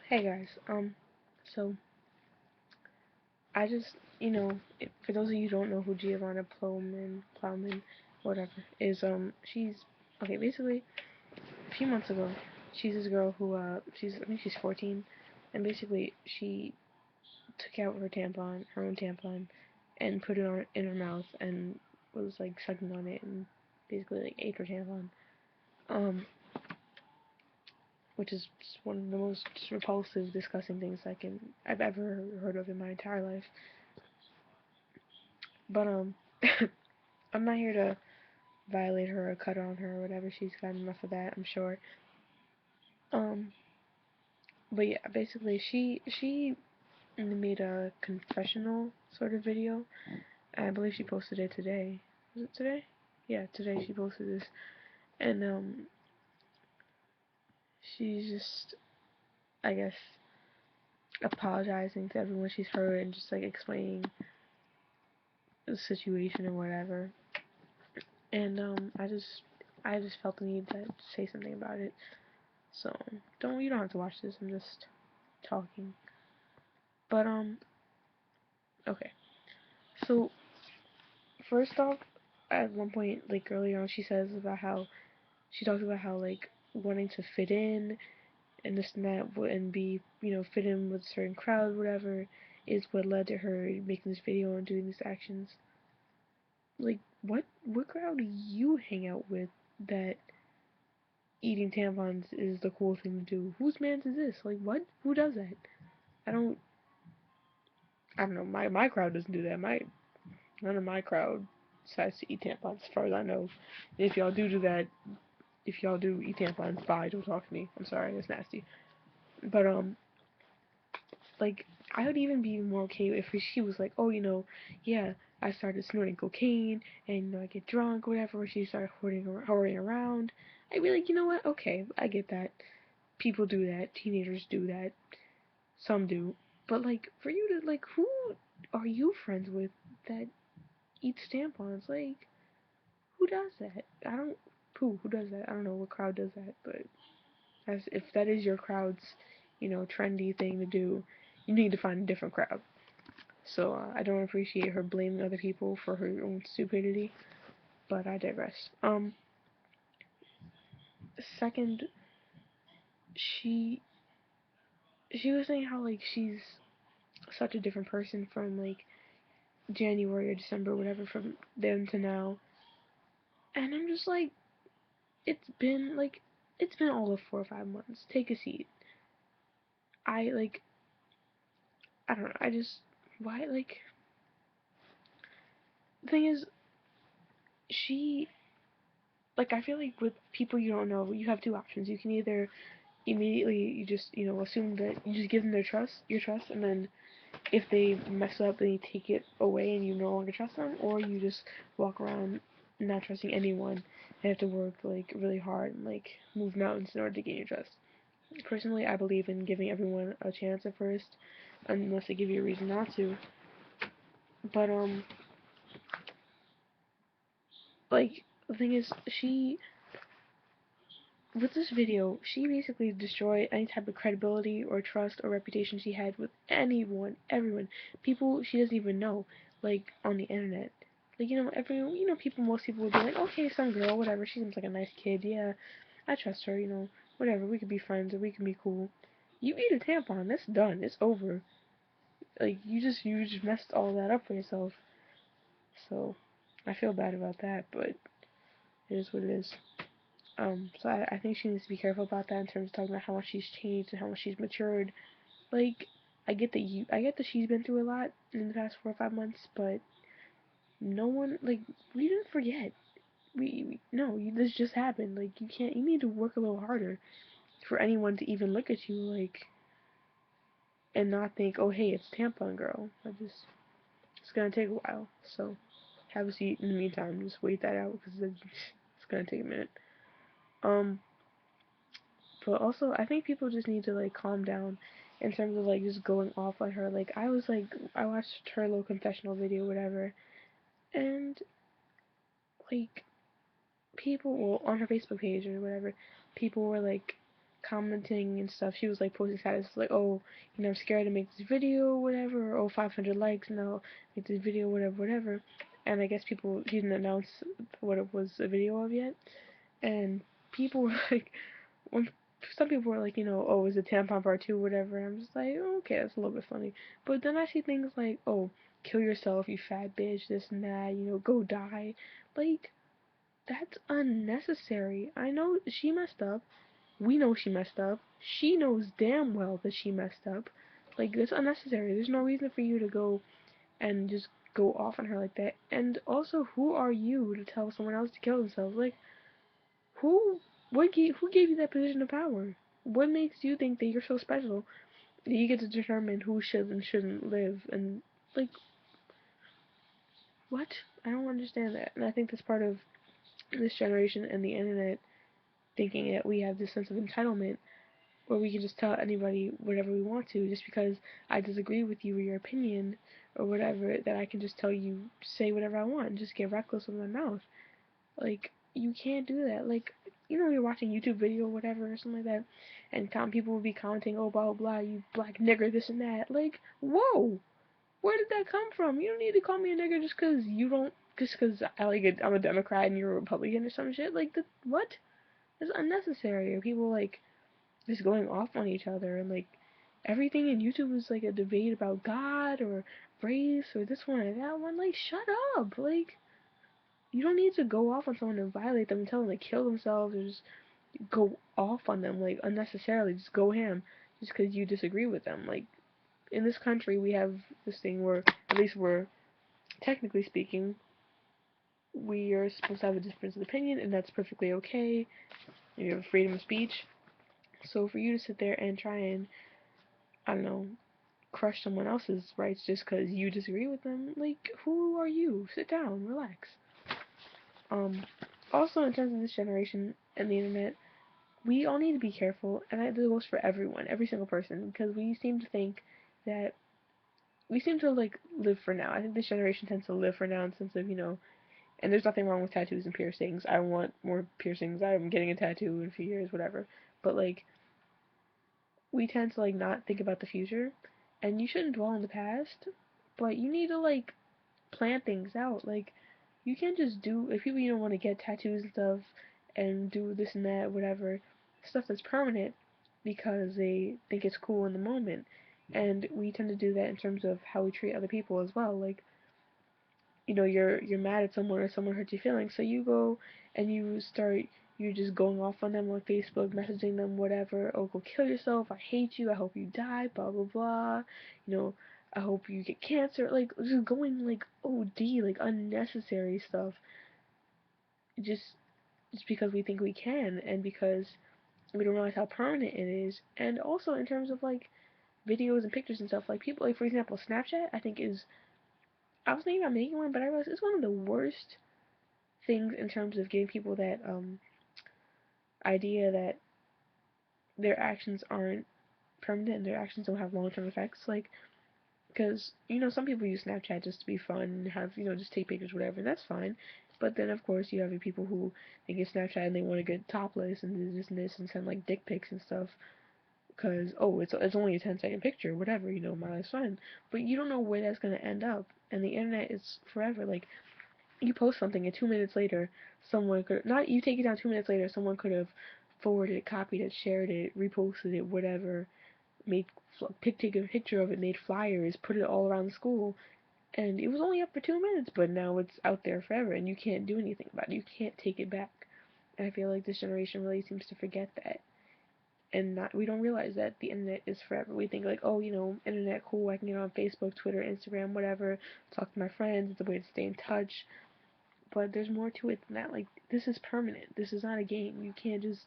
Hey guys, so I just, for those of you who don't know who Giovanna Plowman, whatever, is, she's, okay, basically, a few months ago, she's this girl who, I think she's 14, and basically, she took out her own tampon, and put it in her mouth, and was, like, sucking on it, and basically, like, ate her tampon, um, which is one of the most repulsive, disgusting things I've ever heard of in my entire life. But I'm not here to violate her or cut on her or whatever. She's got enough of that, I'm sure. Um, but yeah, basically she made a confessional sort of video. I believe she posted it today. Was it today? Yeah, today she posted this, and she's just, I guess, apologizing to everyone she's hurt and just like explaining the situation or whatever. And I just felt the need to say something about it. So you don't have to watch this. I'm just talking. But okay. So first off, at one point, like earlier on, she talks about how like wanting to fit in and this and that and be fit in with a certain crowd, whatever, is what led to her making this video and doing these actions. Like what crowd do you hang out with that eating tampons is the cool thing to do? Whose man's is this? Like what? Who does that? I don't I don't know. My crowd doesn't do that. My None of my crowd decides to eat tampons, as far as I know. If y'all do that, if y'all do eat tampons, bye. Don't talk to me. I'm sorry. It's nasty. But like I would even be more okay if she was like, oh, yeah, I started snorting cocaine and I get drunk, whatever. Or she started hoarding around. I'd be like, you know what? Okay, I get that. People do that. Teenagers do that. Some do. But like, for you to like, who are you friends with that eats tampons? Like, who does that? I don't. Who does that? I don't know what crowd does that, but as if that is your crowd's, trendy thing to do, you need to find a different crowd. So I don't appreciate her blaming other people for her own stupidity, but I digress. Second, she she was saying how like she's such a different person from like January or December, whatever, from then to now, and I'm just like, it's been like it's been all of 4 or 5 months. Take a seat. I like I don't know. I just why like the thing is she like I feel like with people you don't know, you have two options. You can either immediately you just assume that you just give them your trust, and then if they mess up, then you take it away and you no longer trust them, or you just walk around not trusting anyone and have to work like really hard and like move mountains in order to gain your trust. Personally, I believe in giving everyone a chance at first, unless they give you a reason not to. But like the thing is, she with this video, she basically destroyed any type of credibility or trust or reputation she had with anyone, everyone, people she doesn't even know, like on the internet. Like people, most people would be like, okay, some girl, whatever, she seems like a nice kid, yeah, I trust her, whatever, we could be friends or we can be cool. You eat a tampon, that's done, it's over. Like you just messed all that up for yourself. So I feel bad about that, but it is what it is. So I think she needs to be careful about that in terms of talking about how much she's changed and how much she's matured. Like, I get that she's been through a lot in the past 4 or 5 months, but no one, like, we didn't forget. No, this just happened. Like, you need to work a little harder for anyone to even look at you, like, and not think, oh, hey, it's Tampon Girl. It's gonna take a while. So, have a seat in the meantime. Just wait that out, because it's gonna take a minute. Um, But also, I think people just need to like calm down in terms of like just going off on her. Like I watched her little confessional video, whatever, and like people, well, on her Facebook page or whatever, people were like commenting and stuff. She was like posting status like, oh, I'm scared to make this video, whatever. Or, oh, 500 likes, now make this video, whatever, whatever. And I guess people, she didn't announce what it was a video of yet. And people were like, when some people were like, oh, is it tampon part 2, whatever. And I'm just like, oh, okay, that's a little bit funny. But then I see things like, oh, kill yourself, you fat bitch, this and that, go die. Like, that's unnecessary. I know she messed up. We know she messed up. She knows damn well that she messed up. Like, it's unnecessary. There's no reason for you to go and just go off on her like that. And also, who are you to tell someone else to kill themselves? Like, who, who gave you that position of power? What makes you think that you're so special that you get to determine who should and shouldn't live? And, like, what? I don't understand that. And I think that's part of this generation and the internet thinking that we have this sense of entitlement where we can just tell anybody whatever we want to just because I disagree with you or your opinion or whatever, that I can just tell you, say whatever I want and just get reckless with my mouth. Like, you can't do that. Like, you're watching YouTube video or whatever or something like that, and people will be commenting, oh, blah, blah, blah, you black nigger, this and that. Like, whoa! Where did that come from? You don't need to call me a nigger just because you don't, just because I'm a Democrat and you're a Republican or some shit. Like, what? It's unnecessary. Or people, like, just going off on each other, and like everything in YouTube is like a debate about God or race or this one or that one. Like, shut up. Like, you don't need to go off on someone and violate them and tell them to kill themselves or just go off on them like unnecessarily. Just go ham just because you disagree with them. Like, in this country we have this thing where at least we're technically speaking we are supposed to have a difference of opinion, and that's perfectly okay. You have freedom of speech. So for you to sit there and try and, I don't know, crush someone else's rights just because you disagree with them, like, who are you? Sit down, relax. Um, Also, in terms of this generation and the internet, we all need to be careful, and that goes for everyone, every single person, because we seem to think that we seem to like live for now. I think this generation tends to live for now in the sense of, and there's nothing wrong with tattoos and piercings. I want more piercings. I'm getting a tattoo in a few years, whatever. But like, we tend to like not think about the future, and you shouldn't dwell on the past, but you need to like plan things out. Like, you can't just do, if people want to get tattoos and stuff and do this and that, whatever, stuff that's permanent because they think it's cool in the moment. And we tend to do that in terms of how we treat other people as well. Like, you're mad at someone or someone hurts your feelings, so you go and you're just going off on them on Facebook, messaging them, whatever. Oh, go kill yourself. I hate you. I hope you die. Blah blah blah. You know, I hope you get cancer. Like, just going like OD, like unnecessary stuff. Just just because we think we can, and because we don't realize how permanent it is. And also in terms of like videos and pictures and stuff, like people, like for example, Snapchat, I think is, I was thinking about making one, but I realized it's one of the worst things in terms of giving people that idea that their actions aren't permanent and their actions don't have long-term effects. Like, because some people use Snapchat just to be fun and have just take pictures, whatever, and that's fine. But then of course you have the people who they get Snapchat and they want to get topless and do this and this and send like dick pics and stuff. Because, oh, it's only a 10-second picture, whatever, my life's fine. But you don't know where that's gonna end up, and the internet is forever. Like, you post something and 2 minutes later someone could, not you take it down 2 minutes later, someone could have forwarded it, copied it, shared it, reposted it, whatever, made take a picture of it, made flyers, put it all around the school, and it was only up for 2 minutes, but now it's out there forever and you can't do anything about it. You can't take it back. And I feel like this generation really seems to forget that, and not, we don't realize that the internet is forever. We think like, oh, internet, cool, I can get on Facebook, Twitter, Instagram, whatever, talk to my friends, it's a way to stay in touch. But there's more to it than that. Like, this is permanent. This is not a game. You can't just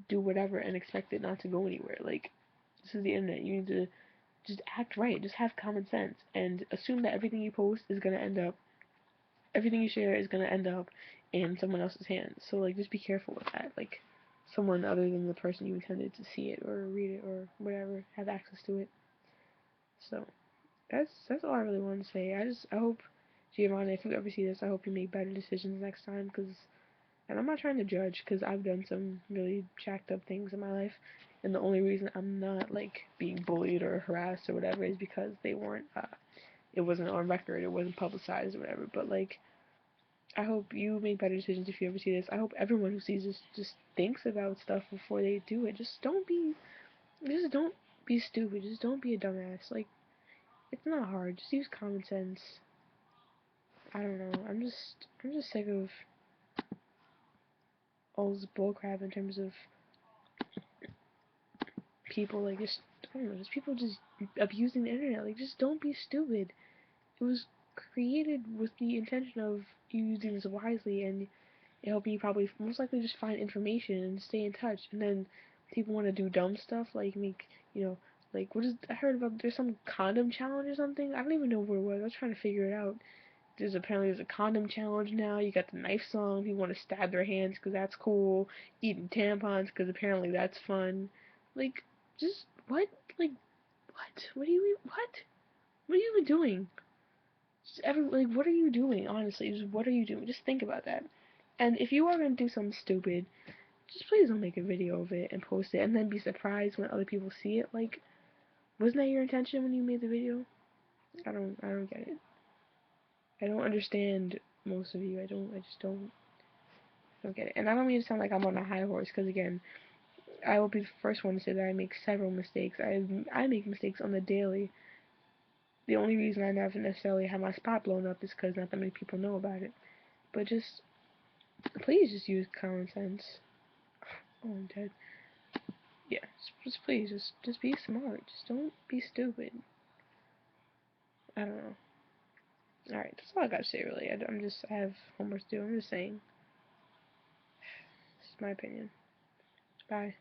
do whatever and expect it not to go anywhere. Like, this is the internet. You need to just act right. Just have common sense and assume that everything you post is gonna end up, everything you share is gonna end up in someone else's hands. So like, just be careful with that. Like, someone other than the person you intended to see it or read it or whatever have access to it. So that's all I really wanted to say. I hope, Giovanna, if you ever see this, I hope you make better decisions next time, because And I'm not trying to judge because I've done some really jacked up things in my life, and the only reason I'm not like being bullied or harassed or whatever is because they weren't. It wasn't on record. It wasn't publicized or whatever. But like, I hope you make better decisions if you ever see this. I hope everyone who sees this just thinks about stuff before they do it. Just don't be stupid. Just don't be a dumbass. Like, it's not hard. Just use common sense. I don't know. I'm just sick of all this bullcrap in terms of people like just I don't know, just people just abusing the internet. Like, just don't be stupid. It was created with the intention of you using this wisely and helping you probably most likely just find information and stay in touch. And then people want to do dumb stuff like make like what is I heard about there's some condom challenge or something. I don't even know what it was. I was trying to figure it out. There's a condom challenge now. You got the knife song. People want to stab their hands because that's cool. Eating tampons because apparently that's fun. Like, just what? Like, what? What do you what? What are you even doing? Like, what are you doing? Honestly, just what are you doing? Just think about that. And if you are gonna do something stupid, just please don't make a video of it and post it, and then be surprised when other people see it. Like, wasn't that your intention when you made the video? I don't get it. I don't understand most of you. I just don't get it. And I don't mean to sound like I'm on a high horse, because again, I will be the first one to say that I make several mistakes. I make mistakes on the daily. The only reason I never necessarily have my spot blown up is because not that many people know about it. But just, please just use common sense. Oh, I'm dead. Yeah, just please, just be smart. Just don't be stupid. I don't know. Alright, that's all I gotta say, really. I have homework to do. I'm just saying. This is my opinion. Bye.